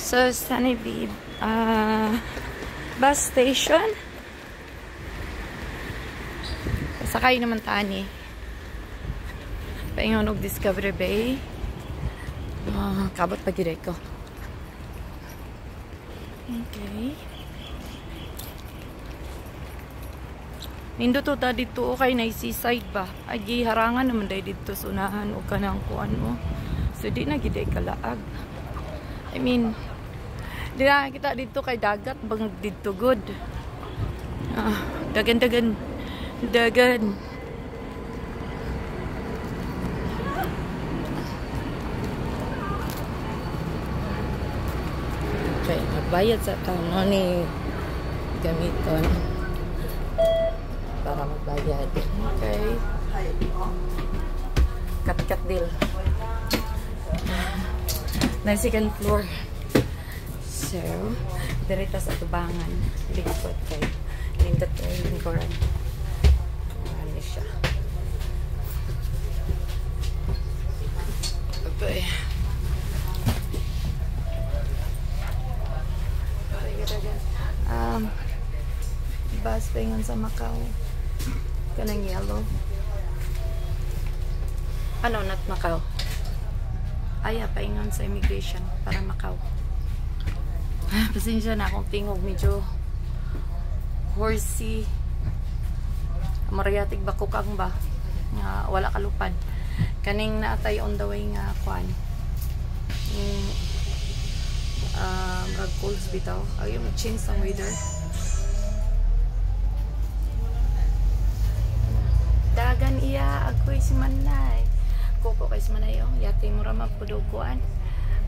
So, Sunnyville bus station. Sakay naman tani. Paingon og Discovery Bay. Kabot pa gid ko. Okay. Nindo to ta dito kay na seaside ba. Agi harangan naman day dito sa unahan o kanang kuan mo. So di na gid kalaag. I mean, di na kita dito kay dagat bang dito good. Dagan. Okay, magbayad sa kano ni gamiton para magbayad. Okay. Kat deal. Na second floor. So, direta sa tubangan. Lingkod kay Lindot ay lingkoran. Ano siya. Okay. Bus paingon sa Macau. Kanang yellow. Ano, not Macau. Ay, paingon sa immigration para Macau. Pasensya na akong tingog medyo horsey. Mariatig bakukang ba? Nga wala kalupad. Kaning naatay on the way nga kwan. Rag colds bitaw. Ayaw mag-change ang weather. Dagan iya ako'y si Manay. Koko kay si Manay oh. Yati mo ramag pudukuan.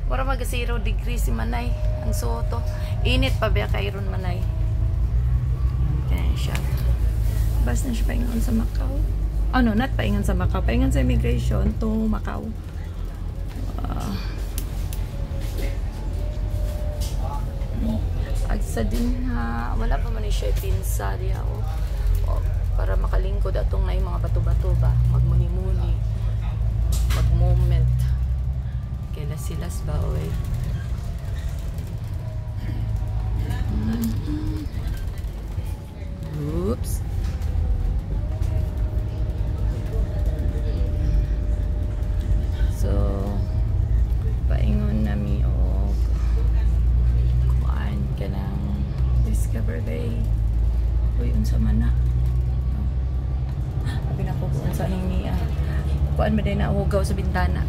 Para mag 0 degree si Manay. Ang soto. Init pa ba kay ron Manay. Kaya siya. Bas na siya paingon sa Macau. Oh no, not paingon sa Macau. Paingon sa immigration to Macau. Agsa din ha. Wala pa man siya pinsa diya oh. Para makalingkod atong na yung mga bato-bato ba. Magmuni-muni. Mag-moment. Kaya silas ba oy. Oops. So, paingon nami og kuan ka ng Discovery Bay. Uy, unsa man na. Abi na ko kung saan niya. Kuan ba din na hugaw sa bintana.